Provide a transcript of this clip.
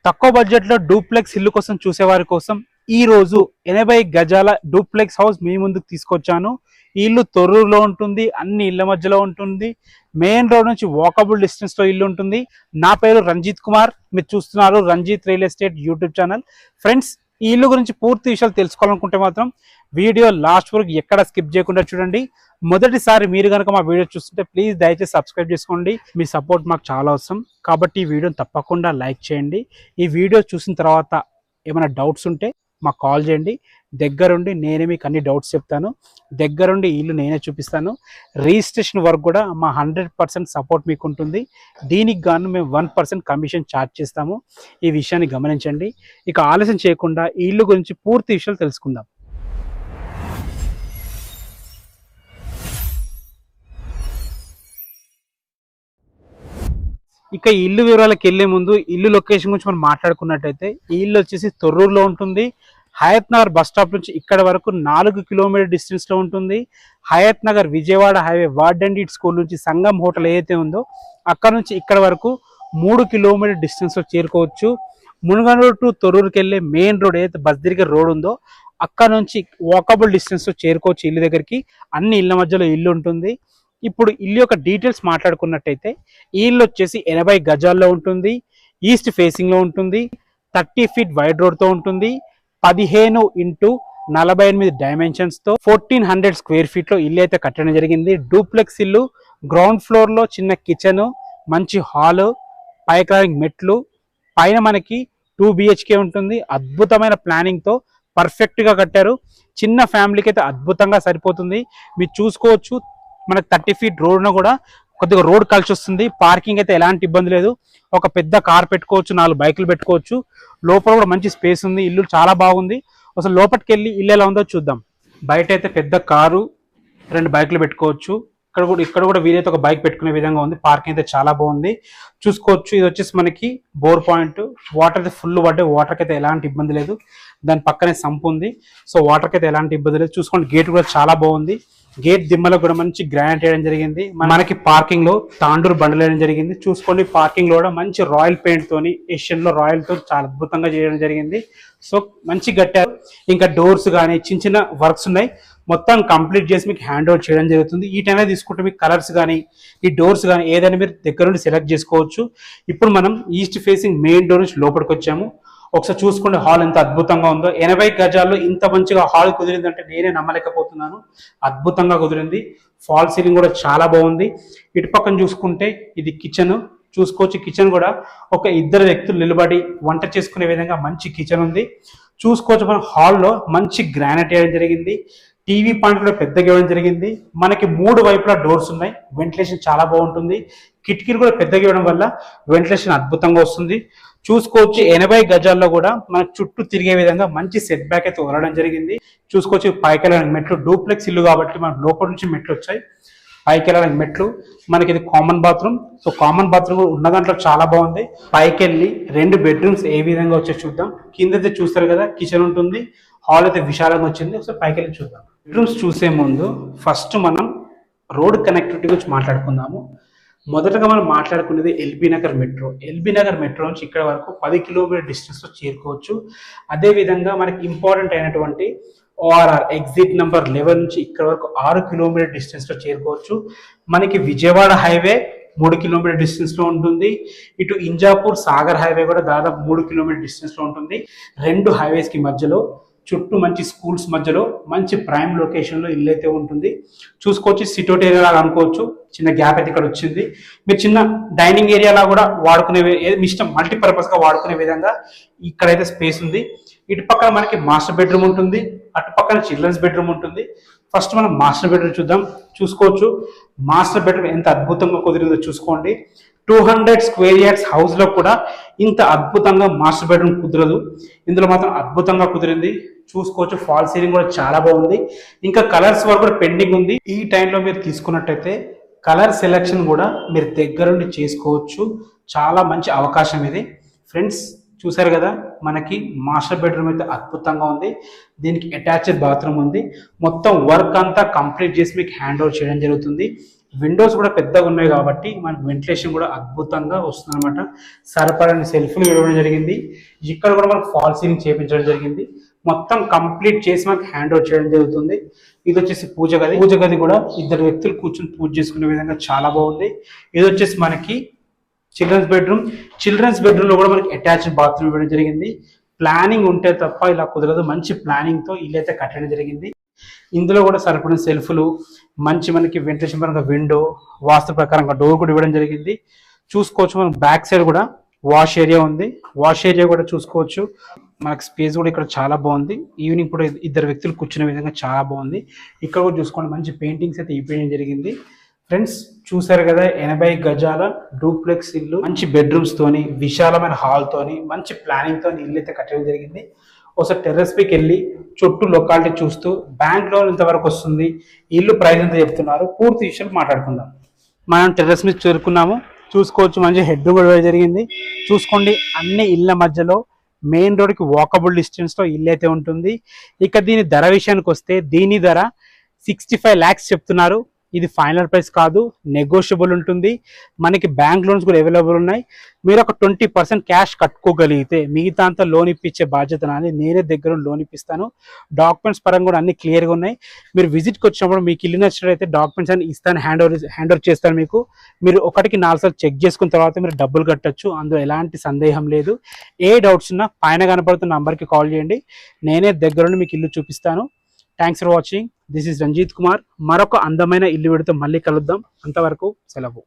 తక్కువ బడ్జెట్ లో డూప్లెక్స్ ఇల్లు కోసం చూసేవారి కోసం ఈ రోజు 80 గజాల డూప్లెక్స్ హౌస్ మీ ముందుకు తీసుకొచ్చాను. ఈ ఇల్లు తొర్రూరులో ఉంటుంది, అన్ని ఇళ్ల మధ్యలో ఉంటుంది, మెయిన్ రోడ్ నుంచి వాకబుల్ డిస్టెన్స్ లో ఇల్లు ఉంటుంది. నా పేరు రంజిత్ కుమార్, మీరు చూస్తున్నారు Ranjith real estate YouTube channel. Friends, ఈ ఇల్లు గురించి పూర్తి విషయాలు తెలుసుకోవాలనుకుంటే మాత్రం వీడియో లాస్ట్ వరకు ఎక్కడ స్కిప్ చేయకుండా చూడండి. మొదటిసారి మీరు కనుక మా వీడియో చూస్తుంటే ప్లీజ్ దయచేసి సబ్స్క్రైబ్ చేసుకోండి. మీ సపోర్ట్ మాకు చాలా అవసరం కాబట్టి ఈ వీడియోని తప్పకుండా లైక్ చేయండి. ఈ వీడియో చూసిన తర్వాత ఏమైనా డౌట్స్ ఉంటే మాకు కాల్ చేయండి. దగ్గరుండి నేనే మీకు అన్ని డౌట్స్ చెప్తాను, దగ్గరుండి ఇల్లు నేనే చూపిస్తాను. రిజిస్ట్రేషన్ వర్క్ కూడా మా 100% సపోర్ట్ మీకు ఉంటుంది. దీనికి గాను మేము 1% కమిషన్ ఛార్జ్ చేస్తాము. ఈ విషయాన్ని గమనించండి. ఇక ఆలస్యం చేయకుండా ఈ ఇల్లు గురించి పూర్తి విషయాలు తెలుసుకుందాం. ఇక ఈ ఇల్లు వివరాలకు వెళ్లే ముందు ఇల్లు లొకేషన్ గురించి మనం మాట్లాడుకున్నట్టయితే ఈ ఇల్లు వచ్చేసి తొర్రూరులో ఉంటుంది. హయత్ నగర్ బస్ స్టాప్ నుంచి ఇక్కడ వరకు 4 కిలోమీటర్ డిస్టెన్స్ లో ఉంటుంది. Hayathnagar Vijayawada highway ward and ఈట్ స్కూల్ నుంచి సంగం హోటల్ ఏదైతే ఉందో అక్కడ నుంచి ఇక్కడ వరకు 3 కిలోమీటర్ డిస్టెన్స్ లో చేరుకోవచ్చు. మునగనూరు టు తొర్రూరుకి వెళ్ళే మెయిన్ రోడ్ ఏదైతే బస్ దిరిగే రోడ్ ఉందో అక్కడ నుంచి వాకబుల్ డిస్టెన్స్ లో చేరుకోవచ్చు ఇల్లు దగ్గరికి. అన్ని ఇళ్ల మధ్యలో ఇల్లు ఉంటుంది. ఇప్పుడు ఇల్లు యొక్క డీటెయిల్స్ మాట్లాడుకున్నట్టయితే ఈ ఇల్లు వచ్చేసి 80 గజాల్లో ఉంటుంది. ఈస్ట్ ఫేసింగ్ లో ఉంటుంది. 30 ఫీట్ వైడ్ రోడ్ తో ఉంటుంది. 15 ఇంటూ 48 డైమెన్షన్స్ తో 1400 స్క్వేర్ ఫీట్ లో ఇల్లు అయితే కట్టడం జరిగింది. డూప్లెక్స్ ఇల్లు. గ్రౌండ్ ఫ్లోర్ లో చిన్న కిచెన్, మంచి హాల్, పైకి మెట్లు, పైన మనకి 2 BHK ఉంటుంది. అద్భుతమైన ప్లానింగ్ తో పర్ఫెక్ట్ గా కట్టారు. చిన్న ఫ్యామిలీకి అయితే అద్భుతంగా సరిపోతుంది. మీరు చూసుకోవచ్చు మనకి 30 ఫీట్ రోడ్ కూడా కొద్దిగా రోడ్ కలిసి వస్తుంది. పార్కింగ్ అయితే ఎలాంటి ఇబ్బంది లేదు. ఒక పెద్ద కార్ పెట్టుకోవచ్చు, 4 బైకులు పెట్టుకోవచ్చు. లోపల కూడా మంచి స్పేస్ ఉంది. ఇల్లు చాలా బాగుంది. అసలు లోపలికి వెళ్ళి ఇల్లు ఎలా ఉందో చూద్దాం. బయట అయితే పెద్ద కారు, 2 బైకులు పెట్టుకోవచ్చు. ఇక్కడ కూడా వీలైతే ఒక బైక్ పెట్టుకునే విధంగా ఉంది. పార్కింగ్ అయితే చాలా బాగుంది. చూసుకోవచ్చు. ఇది వచ్చేసి మనకి బోర్ పాయింట్. వాటర్ అయితే ఫుల్ పడ్డే, వాటర్కి అయితే ఎలాంటి ఇబ్బంది లేదు. దాని పక్కనే సంపు ఉంది. సో వాటర్కి అయితే ఎలాంటి ఇబ్బంది లేదు. చూసుకోండి, గేట్ కూడా చాలా బాగుంది. గేట్ దిమ్మలో కూడా మంచి గ్రానైట్ వేయడం జరిగింది. మనకి పార్కింగ్ లో తాండూరు బండలు వేయడం జరిగింది. చూసుకోండి, పార్కింగ్ లో కూడా మంచి రాయల్ పెయింట్ తోని, ఏషియన్ లో రాయల్ తో చాలా అద్భుతంగా చేయడం జరిగింది. సో మంచి కట్టారు. ఇంకా డోర్స్ కానీ చిన్న చిన్న వర్క్స్ ఉన్నాయి. మొత్తం కంప్లీట్ చేసి మీకు హ్యాండ్ ఓవర్ చేయడం జరుగుతుంది. ఈ టైంలో తీసుకుంటే మీకు కలర్స్ కానీ ఈ డోర్స్ కానీ ఏదైనా మీరు దగ్గర నుండి సెలెక్ట్ చేసుకోవచ్చు. ఇప్పుడు మనం ఈస్ట్ ఫేసింగ్ మెయిన్ డోర్ నుంచి లోపలికి వచ్చాము. ఒకసారి చూసుకోండి హాల్ ఎంత అద్భుతంగా ఉందో. 80 గజాల్లో ఇంత మంచిగా హాల్ కుదిరిందంటే నేనే నమ్మలేకపోతున్నాను. అద్భుతంగా కుదిరింది. ఫాల్ సీలింగ్ కూడా చాలా బాగుంది. ఇటు పక్కన చూసుకుంటే ఇది కిచెన్. చూసుకోవచ్చు, కిచెన్ కూడా ఒక 2 వ్యక్తులు నిలబడి వంట చేసుకునే విధంగా మంచి కిచెన్ ఉంది. చూసుకోవచ్చు, మన హాల్లో మంచి గ్రానైట్ వేయడం జరిగింది. టీవీ పాయింట్ కూడా పెద్దగా ఇవ్వడం జరిగింది. మనకి 3 వైపులా డోర్స్ ఉన్నాయి. వెంటిలేషన్ చాలా బాగుంటుంది. కిటికీలు కూడా పెద్దగా ఇవ్వడం వల్ల వెంటిలేషన్ అద్భుతంగా వస్తుంది. చూసుకోవచ్చు, 80 గజాల్లో కూడా మనకు చుట్టూ తిరిగే విధంగా మంచి సెట్ బ్యాక్ అయితే వదలడం జరిగింది. చూసుకోవచ్చు, పైకి వెళ్ళడానికి మెట్లు. డూప్లెక్స్ ఇల్లు కాబట్టి మనకు లోపల నుంచి మెట్లు వచ్చాయి. పైకి వెళ్ళడానికి మెట్లు. మనకి ఇది common bathroom. So common bathroom ఉన్న దాంట్లో చాలా బాగుంది. పైకి వెళ్ళి 2 బెడ్రూమ్స్ ఏ విధంగా వచ్చే చూద్దాం. కింద అయితే చూస్తారు కదా కిచెన్ ఉంటుంది. హాల్ అయితే విశాలంగా వచ్చింది. ఒకసారి పైకి వెళ్ళి చూద్దాం. బెడ్రూమ్స్ చూసే ముందు ఫస్ట్ మనం రోడ్ కనెక్టివిటీ గురించి మాట్లాడుకుందాము. మొదటగా మనం మాట్లాడుకునేది LB Nagar metro. LB Nagar metro నుంచి ఇక్కడ వరకు 10 కిలోమీటర్ డిస్టెన్స్ లో చేరుకోవచ్చు. అదేవిధంగా మనకి ఇంపార్టెంట్ అయినటువంటి ఓఆర్ఆర్ ఎగ్జిట్ నెంబర్ 11 నుంచి ఇక్కడ వరకు 6 కిలోమీటర్ డిస్టెన్స్ లో చేరుకోవచ్చు. మనకి విజయవాడ హైవే 3 కిలోమీటర్ డిస్టెన్స్ లో ఉంటుంది. ఇటు ఇంజాపూర్ సాగర్ హైవే కూడా దాదాపు 3 కిలోమీటర్ డిస్టెన్స్ లో ఉంటుంది. 2 హైవేస్ కి మధ్యలో, చుట్టూ మంచి స్కూల్స్ మధ్యలో మంచి ప్రైమ్ లొకేషన్ లో ఇల్లు అయితే ఉంటుంది. చూసుకోవచ్చు, సిటౌట్ ఏరియా లాగా అనుకోవచ్చు. చిన్న గ్యాప్ అయితే ఇక్కడ వచ్చింది. మీరు చిన్న డైనింగ్ ఏరియా లా కూడా వాడుకునే, మీ ఇష్టం మల్టీపర్పస్ గా వాడుకునే విధంగా ఇక్కడైతే స్పేస్ ఉంది. ఇటు పక్కన మనకి మాస్టర్ బెడ్రూమ్ ఉంటుంది. అటు పక్కన చిల్డ్రన్స్ బెడ్రూమ్ ఉంటుంది. ఫస్ట్ మనం మాస్టర్ బెడ్రూమ్ చూద్దాం. చూసుకోవచ్చు, మాస్టర్ బెడ్రూమ్ ఎంత అద్భుతంగా కుదిరిందో చూసుకోండి. 200 స్క్వేర్ యార్డ్స్ హౌస్ లో కూడా ఇంత అద్భుతంగా మాస్టర్ బెడ్రూమ్ కుదరదు. ఇందులో మాత్రం అద్భుతంగా కుదిరింది. చూసుకోవచ్చు, ఫాల్ సీలింగ్ కూడా చాలా బాగుంది. ఇంకా కలర్స్ వరకు కూడా పెండింగ్ ఉంది. ఈ టైంలో మీరు తీసుకున్నట్టయితే కలర్ సెలెక్షన్ కూడా మీరు దగ్గరుండి చేసుకోవచ్చు. చాలా మంచి అవకాశం ఇది. ఫ్రెండ్స్, చూసారు కదా, మనకి మాస్టర్ బెడ్రూమ్ అయితే అద్భుతంగా ఉంది. దీనికి అటాచ్డ్ బాత్రూమ్ ఉంది. మొత్తం వర్క్ అంతా కంప్లీట్ చేసి మీకు హ్యాండ్ ఓవర్ చేయడం జరుగుతుంది. విండోస్ కూడా పెద్దగా ఉన్నాయి కాబట్టి మనకు వెంటిలేషన్ కూడా అద్భుతంగా వస్తుంది అనమాట. సరిపడని సెల్ఫ్లు ఇవ్వడం జరిగింది. ఇక్కడ కూడా మనకు ఫాల్ సీలింగ్ చేయించడం జరిగింది. మొత్తం కంప్లీట్ చేసి మనకు హ్యాండ్ ఓవర్ చేయడం జరుగుతుంది. ఇది వచ్చేసి పూజ గది. పూజ గది కూడా ఇద్దరు వ్యక్తులు కూర్చొని పూజ చేసుకునే విధంగా చాలా బాగుంది. ఇది వచ్చేసి మనకి చిల్డ్రన్స్ బెడ్రూమ్. చిల్డ్రన్స్ బెడ్రూమ్ లో కూడా మనకి అటాచ్డ్ బాత్రూమ్ ఇవ్వడం జరిగింది. ప్లానింగ్ ఉంటే తప్ప ఇలా కుదరదు. మంచి ప్లానింగ్ తో ఇల్లు అయితే కట్టడం జరిగింది. ఇందులో కూడా సరిపడిన సెల్ఫ్లు, మంచి మనకి వెంటిలేషన్ పరంగా విండో, వాస్తు ప్రకారంగా డోర్ కూడా ఇవ్వడం జరిగింది. చూసుకోవచ్చు మనం బ్యాక్ సైడ్ కూడా వాష్ ఏరియా ఉంది. వాష్ ఏరియా కూడా చూసుకోవచ్చు. మనకి స్పేస్ కూడా ఇక్కడ చాలా బాగుంది. ఈవినింగ్ కూడా ఇద్దరు వ్యక్తులు కూర్చునే విధంగా చాలా బాగుంది. ఇక్కడ కూడా చూసుకోండి మంచి పెయింటింగ్స్ అయితే ఇవ్వడం జరిగింది. ఫ్రెండ్స్ చూసారు కదా 80 గజాల డూప్లెక్స్ ఇల్లు, మంచి బెడ్రూమ్స్ తోని, విశాలమైన హాల్ తోని, మంచి ప్లానింగ్ తోని ఇల్లు అయితే కట్టడం జరిగింది. ఒకసారి టెర్రస్ పైకి వెళ్ళి చుట్టూ లొకాలిటీ చూస్తూ బ్యాంక్ లోన్ ఇంతవరకు వస్తుంది, ఇల్లు ప్రైస్ ఎంత చెప్తున్నారు, పూర్తి విషయాలు మాట్లాడుకుందాం. మనం టెర్రస్ మీద చేరుకున్నాము. చూసుకోవచ్చు మంచి హెడ్ రూమ్ కూడా జరిగింది. చూసుకోండి అన్ని ఇళ్ళ మధ్యలో మెయిన్ రోడ్ కి వాకబుల్ డిస్టెన్స్ లో ఇల్లు అయితే ఉంటుంది. ఇక దీని ధర విషయానికి వస్తే దీని ధర 65 lakhs చెప్తున్నారు. ఇది ఫైనల్ ప్రైస్ కాదు, నెగోషియబుల్ ఉంటుంది. మనకి బ్యాంక్ లోన్స్ కూడా అవైలబుల్ ఉన్నాయి. మీరు ఒక 20% క్యాష్ కట్టుకోగలిగితే మిగతా అంతా లోన్ ఇప్పించే బాధ్యత నాది. నేనే దగ్గర లోన్ ఇప్పిస్తాను. డాక్యుమెంట్స్ పరంగా కూడా అన్ని క్లియర్గా ఉన్నాయి. మీరు విజిట్కి వచ్చినప్పుడు మీకు ఇల్లు నచ్చినట్లయితే డాక్యుమెంట్స్ అన్ని ఇస్తాను, హ్యాండ్ ఓవర్ చేస్తాను మీకు. మీరు ఒకటికి 4 సార్లు చెక్ చేసుకున్న తర్వాత మీరు డబ్బులు కట్టచ్చు. అందులో ఎలాంటి సందేహం లేదు. ఏ డౌట్స్ ఉన్నా పైన కనపడుతున్న నంబర్కి కాల్ చేయండి. నేనే దగ్గరుండి మీకు ఇల్లు చూపిస్తాను. Thanks for watching. This is Ranjith Kumar. మరొక అందమైన ఇల్లు వీడియోతో మళ్ళీ కలుద్దాం. అంతవరకు సెలవు.